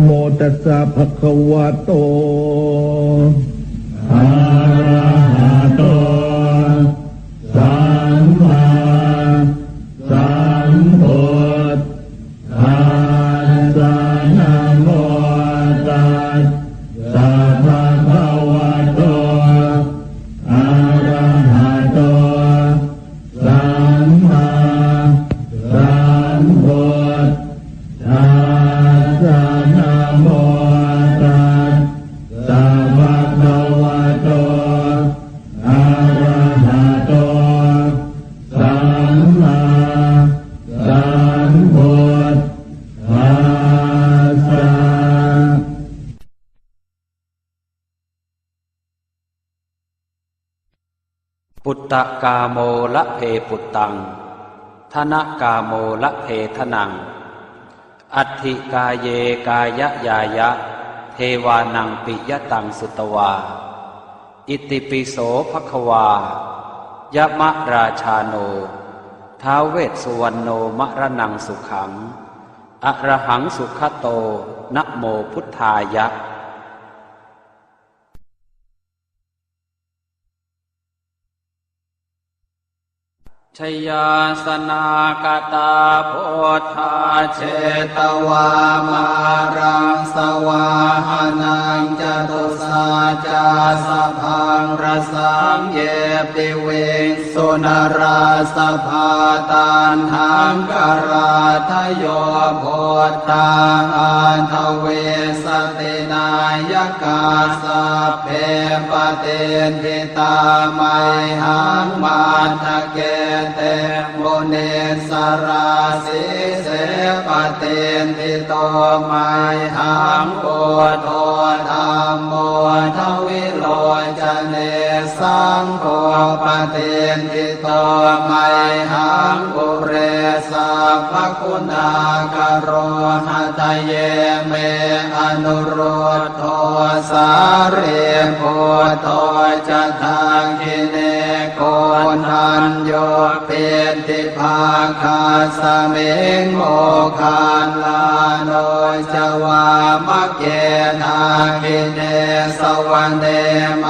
โมตัสสะภะคะวะโตอะระหะโตสัมมาสัมพุทธัสสะนะโมตัสสะภะคะวะโตอะระหะโตสัมมาสัมพุทธัสสะนะโมตัสสะภะคะวะโตอะระหะโตสัมมาสัมพุทธัสสะปุตตะกาโมละเพปุตตังธนกาโมละเพทนังอัตถิกายเยกายยายะเทวานังปิยตังสุตวาอิติปิโสภควายะมะราชาโนท้าวเวสสุวรรณโนมะระนังสุขังอะระหังสุขโตนะโมพุทธายะชยาสนากตาโพธาเชตวามารังสวาหานังจตุสาจาสพังรสังเยปิเวสุนราสภาตันหังกราทโยโพธังอันทเวสตินายกาสัพเพปเตนทิตาไมหังมาทะเกเตโมเนสราสิเสปเตนทิโตไมหังโกโทธัมโมทวิโลจเนสังโฆปเตนทิโตไมหังปุเรสัพพคุณากโรหะทะเยเมอนุโรธโทสาเรโพโตจะทังคิเนโกนันโยเปติภาคาสเมงโมคานลาโนจวามะเกนาคิเนสวรรเนไม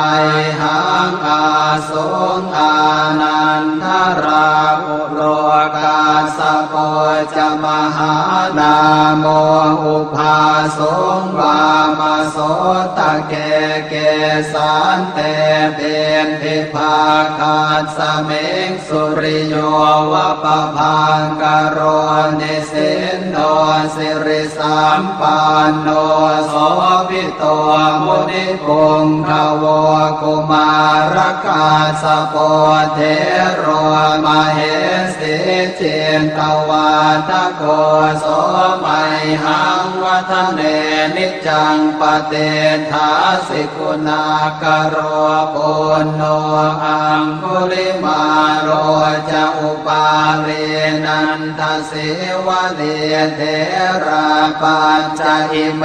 หังอาสงอานันทราอุโลกาสโปจะมหานาโมอุภาสงวามโสตะเกเกสันเตเป็นทิภาคาสเมงสุริโยวะปะพังกโรนิสินโนสิริสัมปันโนโสภิโตมุนิปุงขโวกุมารกาสโปเทโรมเหสิเจนตวาทโกโสมัยหังวัฒเนนิจังปเตถาสิกุณากโรปุณโนอังคุลิมาโรจะอุปาเรนันทสิวะเลเทราปัญจอิเม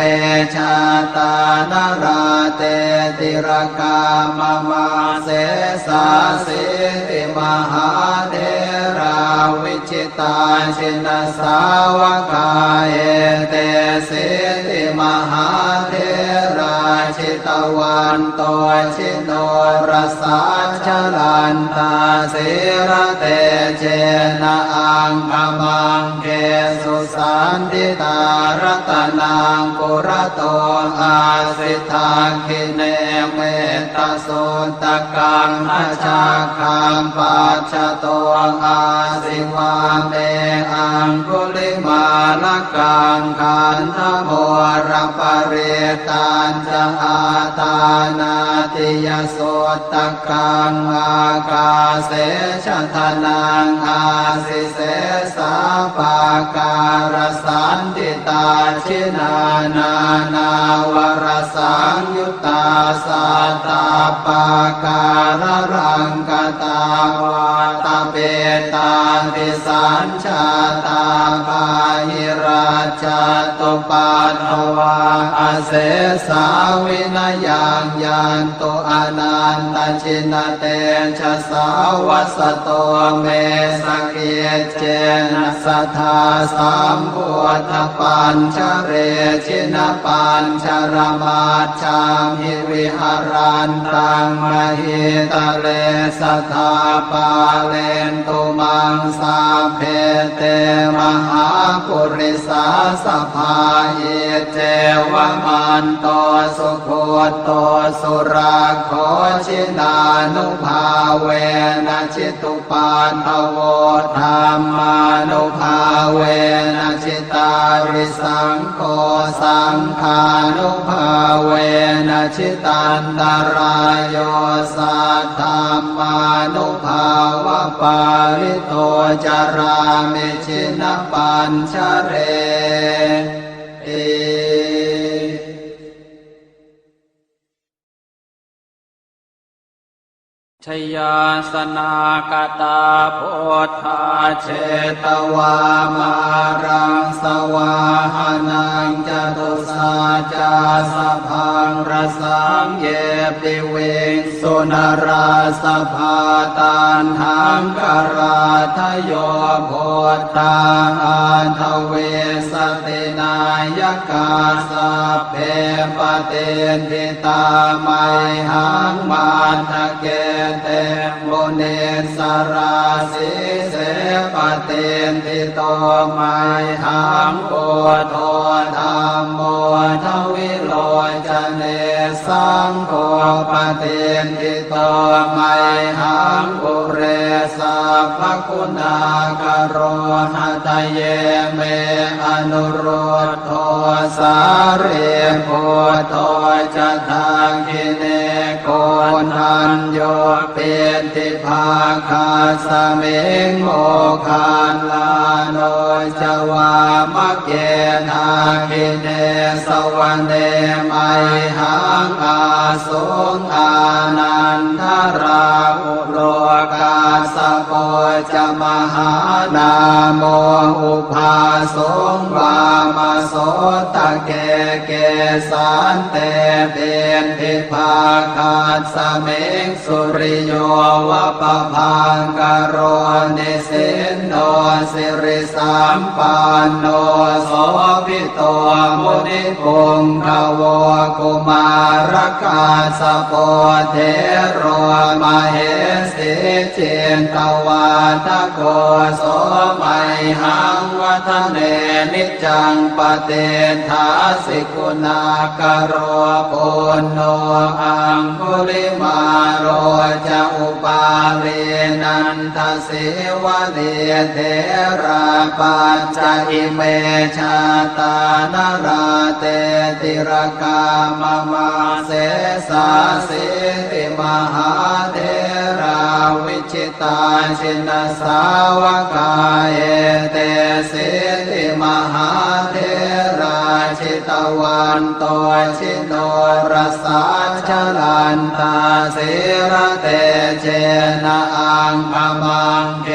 ชาตานราเตติรกามมาเสสาสิติมหาเทราวิจิตาชินสาวกาเอเตสิติมหาเทราชิตวันโตชิโนรสาชลันตาสิระเตเจนะอังคมังเกสุสันติตารัตนังปุระโตอาสิทาคิเนเมตโสตกังอาชาคังปัจจโตอาสิวาเมอังคุลิมาลกังขันธโมรปเรตันจะอาตานาติยโสตกังอากาเสชะทนังอาสิเสสาปาการสันติตาชินานา นาวรสังยุตตาสัตตาปาการรังกตาวาตาเปตาติสัญชาตาปาหิราชตุปัฏฐวาอาเสสาวินายังยันตุอนันตชินเตชะสาวัสโตเมสเกเจนะส สัทธาสัมพุทธปัญชเรชินปัญชรมาชามิวิหารันตังมหิตะเลสัทธาปาเลนตุมังสาเพเตมหาปุริสาสภาเยเจวมันโตสุโคโตสุราโคชินานุภาเวนะชิตุปาทโวธรรมานุภาเวนะชิตาริสังโฆสังฆานุภาเวนะชิตันตรายโยสัทธามานุภาวะปาริโตจารามิชินปัญชเรเอชยาสนากตาโพธาเชตวามารังสวาหานังจตุสาจาสพังรสังเยปิเวสุนราสภาตันหังกราทโยโพธาอันทเวสตินายกาสัพเพปเตนทิตาไมหังมาทะเกเตโมเนสราสิเสปเตนทิโตไมหังโพโทธัมโมทวิโลจเนสังโฆปเตนทิโตไมหังปุเรสัพพคุณากโรหะทะเยเมอนุโรธโทสาเรโพโทจะทังกิเนโกนัญโยเปติภาคาสเมงโมคานลาโนจวามะเกนาคิเนสวรรเนไมหังอาสุงอานันทราอุโลกาสโกจมหานาโมอุภาสงวามโสตะเกเกสันเตเปนทิภาคาสเมงสุริโยวะปะพังกโรนิสินโนสิริสัมปันโนโสภิโตมุนิปุงภวกุมารกาสโปเทโรมเหสิเจนตวาทโกโสมัยหังวัฒเนนิจังปเตทาสิกุณากโรปุณโนอังคุลิมาโรจะอุปาเลนันทสิวะเดเทราปัญจอิเมชาตานราเตติรกามมาเสสาสิติมหาเทราวิชิตาชินสาวกาเอเตสิติมหาเทราชิตวันโตชิโนรสาชลันตาสิระเตเจนะอังคมังเก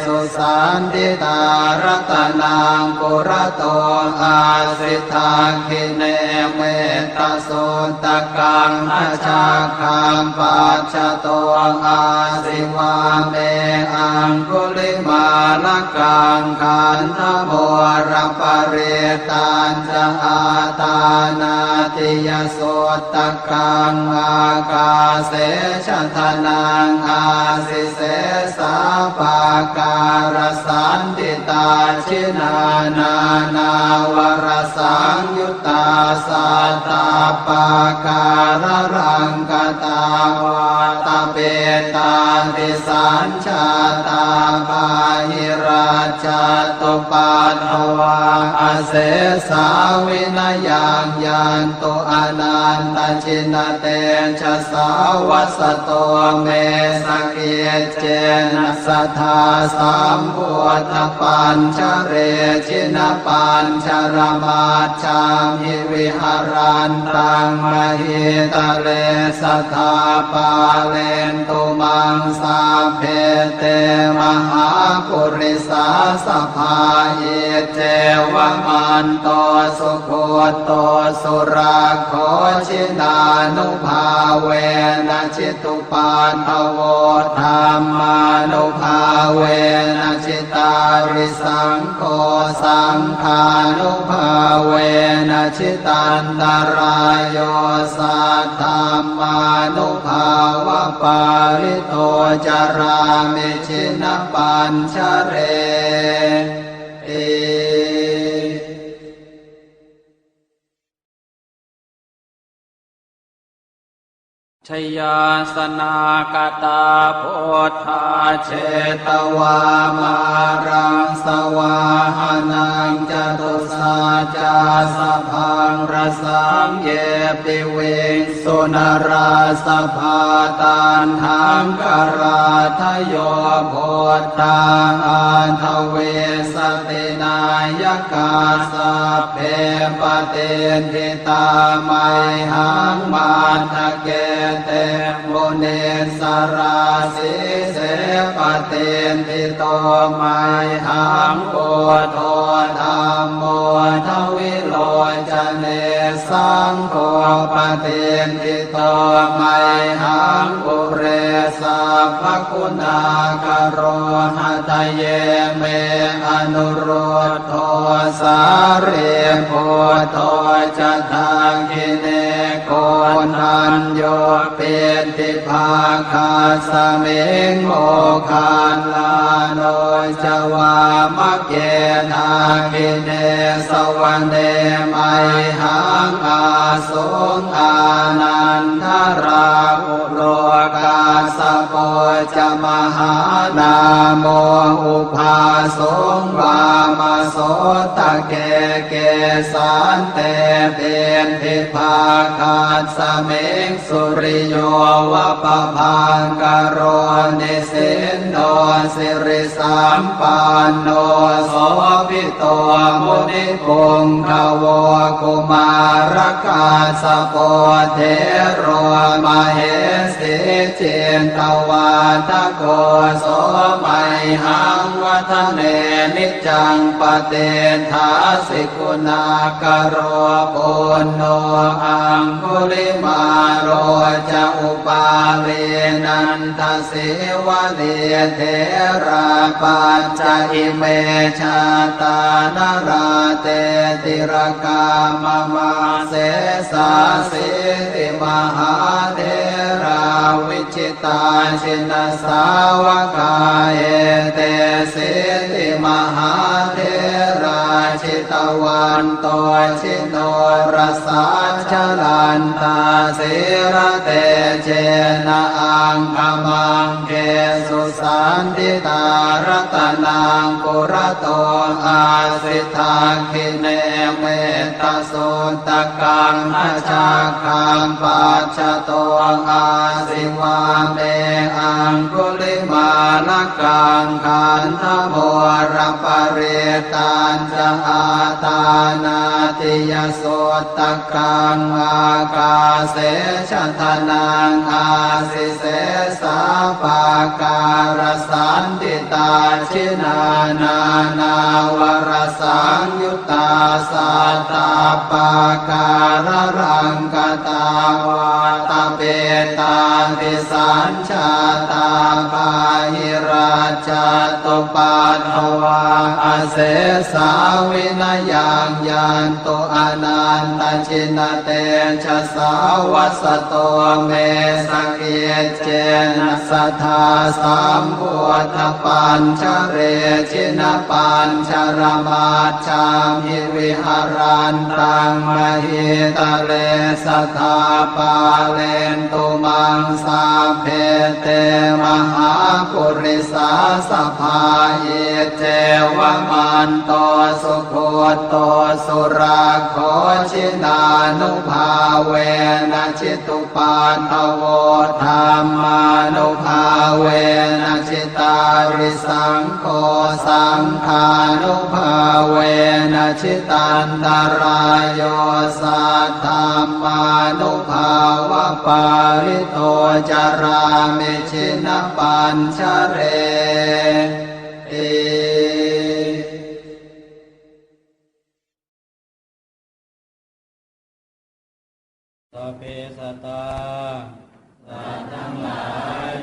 สุสันติตารัตนังปุระโตอาสิทาคิเนเมตโสตกังอาชาคังปัจจโตอาสิวาเมอังคุลิมาลกังขันธโมรปเรตัญจะอาตานาติยโสตกังอากาเสชะทนังอาสิเสสาปาการสันติตาชินานานาวรสังยุตตาสัตตาปาการรังกตาวาตาเปตาติสัญชาตาปาหิราชตุปัฏฐวาอเสสาวินยังยันตุอนันตชินเตชะสาวัสโตเมสเกเจนะสัทธาสัมพุทธปัญชเรชินปัญชรมาชามิวิหารันตังมหิตะเลสัทธาปาเลนตุมังสาเพเตมหาปุริสาสภาเยเจวมันโตสุโคโตสุราโคชินานุภาเวนะชิตุปาทโวธรรมานุภาเวนะชิตา าริสังโฆสังฆานุภาเวนะชิตันตรายโยสัทธามานุภาวะปาริโตจารามิชินปัญชเรติ ชยาสนากตาโพธาเชตวามารังสวาหานังจตุสาจาสพังรสังเยปิเวงสุนราสภาตานทังกราทโยโพธาอันทเวสตินายกาสัพเพปเตนทิตาไมหังมาทะเกเตมุเนสราสิเสปเตนทิโตไมหังโพโธธัมโมทวิโลจเนสังโฆปเตนทิโตไมหังปุเรสัพพคุณากโรหะทะเยเมอนุโรธโทสาเรโพโธจะทาคิเนโกนัญโยเป็นทิภาคาสเมงโมคานลาโนจวามะเกทาคิเนสวรรเนไมหังอาสงอานันทราอุโลกาสโปจะมหานาโมอุภาสงวามโสตะเกเกสันเตเป็นทิภาคาสเมงสุริโยวะปะพังกโรนิสินโนสิริสัมปันโนโสภิโตมุนิปุงขโวกุมารกาสโปเทโรมเหสิเจนตวาทโกโสไมหังวัฒเนนิจังปเตถาสิกุณากโรปุณโนอังคุลิมาโรจะอุปาเลนันทสิวะเดเทราปัญจอิเมชาตานราเตติรกามมาเสสาสิติมหาเทราวิจิตาชินสาวกาเอเตสิติมหาเทราชิตวันโตชิโนรสาชลันตาสิระเตเจนะอังคมังเกสุสันติตารตนังปุระโตอาสิทาคิเนเมตตาสุตกังอาชาคังปัจจโตอาสิวาเมอังคุลิมาลกังขันธโมรปเรตันจะอาตานาติยโสตกังอากาเสชทนังอาสิเสสาปาการสันติตาชินานานาวรสังยุตตาสัตตาปาการรังกตาวาตาเปตาติสัญชาตาปาหิราชตุปัฏฐวาอาเสสาวินยังยันตุอนันตชินเตชะสาวัสโตเมสเกเจนะสัทธาสัมพุทธปัญชเรชินปัญชรมาชามหิวิหารันตังมหิตะเลสัทธาปาเลนตุมังสาเพเตมหาปุริสาสภาเยเจวมันโตสุโคโตสุราโคชินานุภาเวนะชิตุปันทโวธรรมานุภาเวนะชิตาริสังโฆสังฆานุภาเวนะชิตันตรายโยสัทธามานุภาวะปาริโตจารามิชินปัญชเรติสัพเพสัตตาสัตว์ทั้งหลาย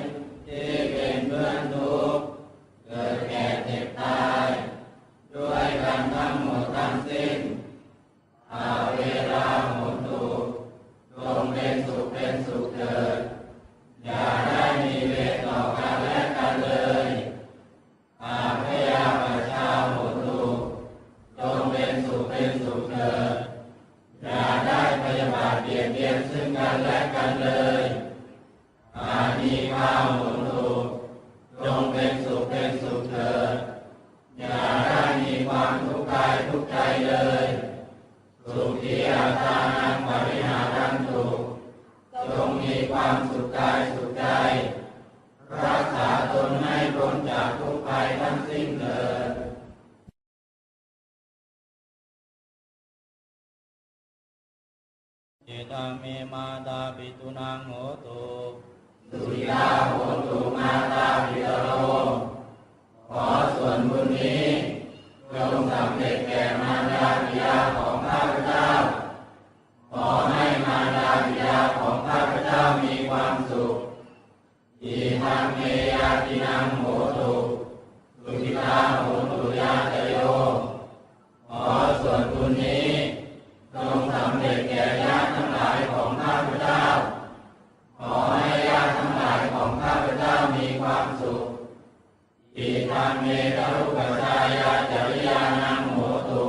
ที่เป็นเพื่อนทุกข์เกิดแก่เจ็บตาย ดอย่าได้มีความทุกข์กายทุกข์ใจเลยสุขีอัตานังปริหารันตุจงมีความสุขกายสุขใจรักษาตนให้พ้นจากทุกข์ภัยทั้งสิ้นเถิดเจตาเมมาตาปิตุนังโหตุสุริยาโหตุมาตาปิตโรขอส่วนบุญนี้จงสำเร็จแก่มารดาบิดาของข้าพเจ้าขอให้มารดาบิดาของข้าพเจ้ามีความสุขอิทังเมยาตินังโหตุสุขิตาโหตุยาตโยขอส่วนบุญนี้จงสำเร็จแก่ญาติทั้งหลายของข้าพเจ้าขอให้ญาติทั้งหลายของข้าพเจ้ามีความสุขอิทังเมตรุปัจจายาจริยานังโหตุ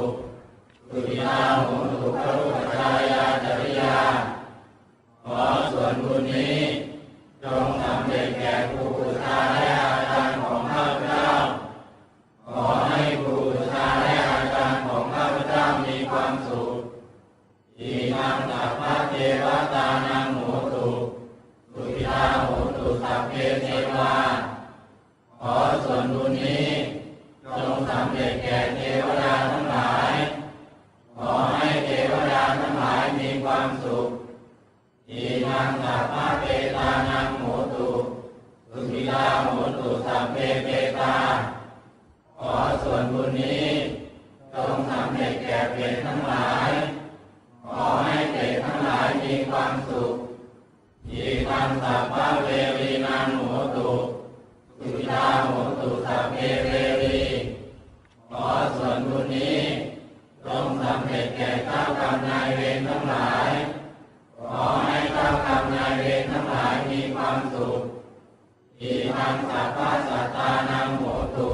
สุขิตาโหตุครุปัจจายาจริยาขอส่วนบุญนี้จงสำเร็จแก่ครูบูชาและอาจารย์ของข้าพเจ้าขอให้ครูบูชาและอาจารย์ของข้าพเจ้ามีความสุขอิมังสัพพะเทวตานังโหตุสุขิตาโหตุสัพเพเทวาขอส่วนบุญนี้จงสำเร็จแก่เทวดาทั้งหลายขอให้เทวดาทั้งหลายมีความสุขอิมังสัพพะเปตานังโหตุสุขิตาโหตุสัพเพเปตาขอส่วนบุญนี้จงสำเร็จแก่เปรตทั้งหลายขอให้เปรตทั้งหลายมีความสุขอิทังสัพพะเวรีนังโหตุสุขิตาโหตุสัพเพเวรีขอส่วนบุญนี้จงสำเร็จแก่เจ้ากรรมนายเวรทั้งหลายขอให้เจ้ากรรมนายเวรทั้งหลายมีความสุขอิทังสัพพะสัตตานังโหตุ